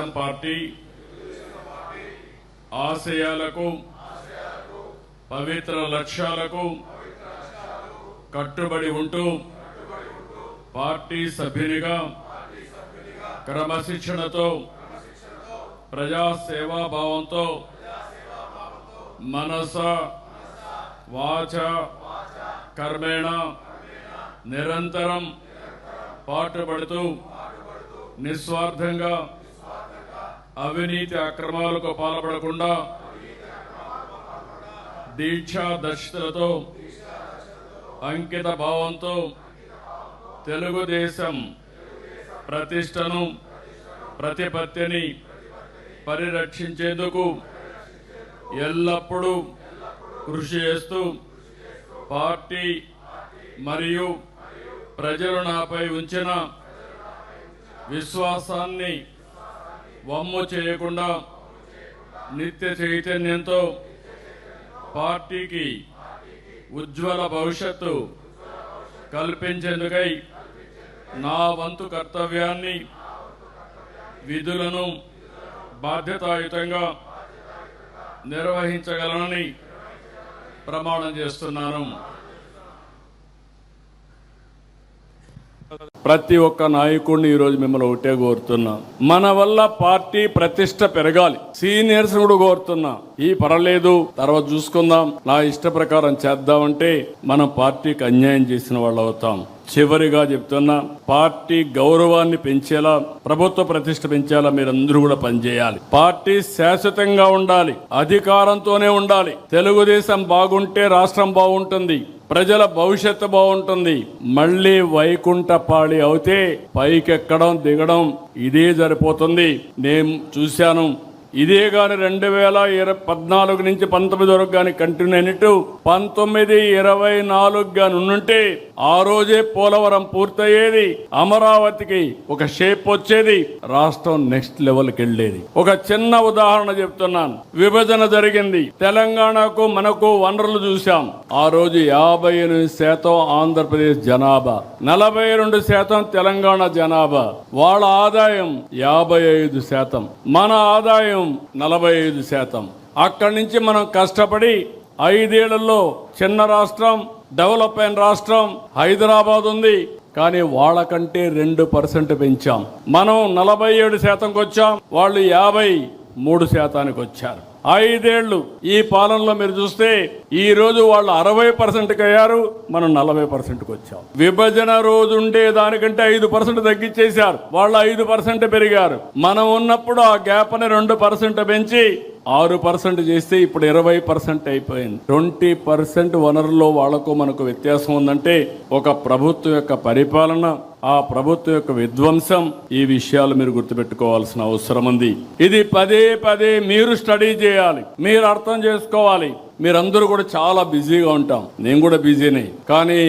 Telugu Desam party ఆశయాలకు పవిత్ర లక్ష్యాలకు కట్టుబడి ఉంటూ పార్టీ సభ్యునిగా క్రమశిక్షణతో ప్రజాసేవాభావంతో మనస వాచ కర్మేణ నిరంతరం పాటుపడుతూ నిస్వార్థంగా అవినీతి అక్రమాలకు పాల్పడకుండా దీక్షా దర్శనతో అంకిత భావంతో తెలుగుదేశం ప్రతిష్టను ప్రతిపత్తిని పరిరక్షించేందుకు ఎల్లప్పుడూ కృషి చేస్తూ పార్టీ మరియు ప్రజలు నాపై ఉంచిన విశ్వాసాన్ని వమ్ము చేయకుండా నిత్య చైతన్యంతో పార్టీకి ఉజ్వల భవిష్యత్తు కల్పించేందుకై నా వంతు కర్తవ్యాన్ని విధులను బాధ్యతాయుతంగా నిర్వహించగలనని ప్రమాణం చేస్తున్నాను. ప్రతి ఒక్క నాయకుడిని ఈరోజు మిమ్మల్ని ఒకటే కోరుతున్నా, మన వల్ల పార్టీ ప్రతిష్ట పెరగాలి. సీనియర్స్ కూడా కోరుతున్నా, ఈ పర్వాలేదు తర్వాత చూసుకుందాం, నా ఇష్ట ప్రకారం చేద్దామంటే మనం పార్టీకి అన్యాయం చేసిన వాళ్ళు అవుతాం. చివరిగా చెప్తున్నా, పార్టీ గౌరవాన్ని పెంచేలా, ప్రభుత్వ ప్రతిష్ట పెంచేలా మీరందరూ కూడా పనిచేయాలి. పార్టీ శాశ్వతంగా ఉండాలి, అధికారంతోనే ఉండాలి. తెలుగుదేశం బాగుంటే రాష్ట్రం బాగుంటుంది, ప్రజల భవిష్యత్తు బాగుంటుంది. మళ్ళీ వైకుంఠపాళి అవుతే పైకెక్కడం దిగడం ఇదే సరిపోతుంది. నేను చూశాను. ఇదే గాని 2014 నుంచి 19 వరకు గాని కంటిన్యూ అయినట్టు 19, 24 గాని ఉంటే ఆ రోజే పోలవరం పూర్తయ్యేది, అమరావతికి ఒక షేప్ వచ్చేది, రాష్ట్రం నెక్స్ట్ లెవెల్కి వెళ్ళేది. ఒక చిన్న ఉదాహరణ చెప్తున్నాను. విభజన జరిగింది, తెలంగాణకు మనకు వనరులు చూశాం. ఆ రోజు 58% ఆంధ్రప్రదేశ్ జనాభా, 42% తెలంగాణ జనాభా. వాళ్ళ ఆదాయం 55%, మన ఆదాయం 45%. అక్కడి నుంచి మనం కష్టపడి 5 ఏళ్లలో చిన్న రాష్ట్రం, డెవలప్ అయిన రాష్ట్రం హైదరాబాద్ ఉంది. కానీ వాళ్ళకంటే 2% పెంచాం. మనం 47%కి వచ్చాం, వాళ్ళు 53%కి వచ్చారు. 5 ఏళ్లు ఈ పాలనలో మీరు చూస్తే ఈ రోజు వాళ్ళు 60%కి అయ్యారు, మనం 40%కి వచ్చాం. విభజన రోజు ఉండే దానికంటే 5% తగ్గించేశారు, వాళ్ళు 5% పెరిగారు. మనం ఉన్నప్పుడు ఆ గ్యాప్ ని 2% పెంచి 6% చేస్తే ఇప్పుడు 20% అయిపోయింది. 20% వనరుల్లో వాళ్లకు మనకు వ్యత్యాసం ఉందంటే ఒక ప్రభుత్వం యొక్క పరిపాలన, ఆ ప్రభుత్వం యొక్క విధ్వంసం, ఈ విషయాలు మీరు గుర్తుపెట్టుకోవాల్సిన అవసరం ఉంది. ఇది పదే పదే మీరు స్టడీ చేయాలి, మీరు అర్థం చేసుకోవాలి. మీరందరూ కూడా చాలా బిజీగా ఉంటాం, నేను కూడా బిజీనే. కానీ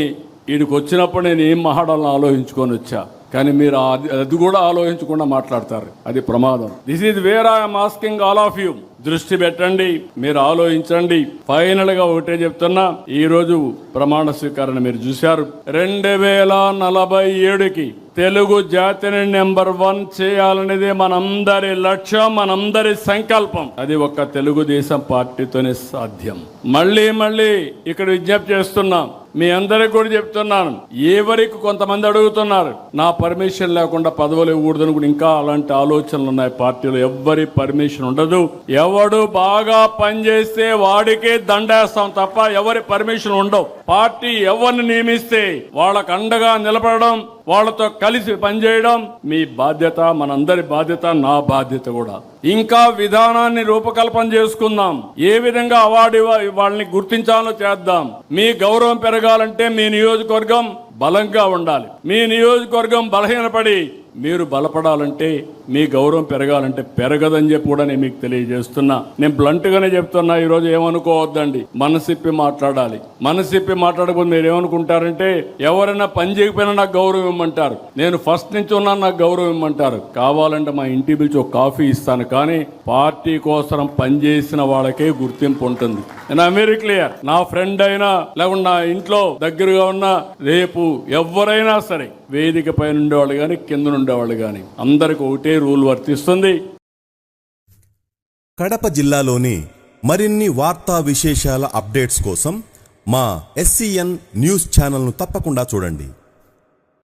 వీడికి వచ్చినప్పుడు నేను ఏం మాట్లాడాలని ఆలోచించుకొని వచ్చా, కానీ మీరు అది కూడా ఆలోచించకుండా మాట్లాడతారు, అది ప్రమాదం. This is where I'm asking all of you. దృష్టి పెట్టండి, మీరు ఆలోచించండి. ఫైనల్ గా ఒకటే చెప్తున్నా, ఈ రోజు ప్రమాణ స్వీకారం మీరు చూశారు. 2047కి తెలుగు జాతిని నెంబర్ 1 చేయాలనేది మనందరి లక్ష్యం, మనందరి సంకల్పం. అది ఒక్క తెలుగుదేశం పార్టీతోనే సాధ్యం. మళ్ళీ ఇక్కడ విజ్ఞప్తి చేస్తున్నాం, మీ అందరికి కూడా చెప్తున్నాను. ఎవరికి కొంతమంది అడుగుతున్నారు, నా పర్మిషన్ లేకుండా పదవులు ఇవ్వకూడదని కూడా ఇంకా అలాంటి ఆలోచనలు ఉన్నాయి పార్టీలో. ఎవ్వరి పర్మిషన్ ఉండదు. ఎవడు బాగా పనిచేస్తే వాడికే దండేస్తాం తప్ప ఎవరి పర్మిషన్ ఉండవు. పార్టీ ఎవరిని నియమిస్తే వాళ్ళకు అండగా నిలబడడం, వాళ్ళతో కలిసి పనిచేయడం మీ బాధ్యత, మనందరి బాధ్యత, నా బాధ్యత కూడా. ఇంకా విధానాన్ని రూపకల్పన చేసుకుందాం. ఏ విధంగా అవార్డు వాళ్ళని గుర్తించాలో చేద్దాం. మీ గౌరవం పెరగాలంటే మీ నియోజకవర్గం బలంగా ఉండాలి. మీ నియోజకవర్గం బలహీనపడి మీరు బలపడాలంటే, మీ గౌరవం పెరగాలంటే పెరగదని చెప్పి కూడా నేను మీకు తెలియజేస్తున్నా. నేను బ్లంట్ గానే చెప్తున్నా. ఈరోజు ఏమనుకోవద్దండి, మనసిప్పి మాట్లాడాలి. మనసిప్పి మాట్లాడకపోతే మీరు ఏమనుకుంటారంటే, ఎవరైనా పని చేయకపోయినా నాకు గౌరవం ఇమ్మంటారు, నేను ఫస్ట్ నుంచి ఉన్నాను నాకు గౌరవం ఇమ్మంటారు. కావాలంటే మా ఇంటి పిలిచి ఒక కాఫీ ఇస్తాను, కానీ పార్టీ కోసం పనిచేసిన వాళ్ళకే గుర్తింపు ఉంటుంది. నేను వెరీ క్లియర్. నా ఫ్రెండ్ అయినా లేకుండా నా ఇంట్లో దగ్గరగా ఉన్న, రేపు ఎవరైనా సరే వేదిక పైన ఉండేవాళ్ళు కానీ కింద ఉండేవాళ్ళు కానీ అందరికి ఒకటే రూల్ వర్తిస్తుంది. కడప జిల్లాలోని మరిన్ని వార్తా విశేషాల అప్డేట్స్ కోసం మా SCN న్యూస్ ఛానల్ను తప్పకుండా చూడండి.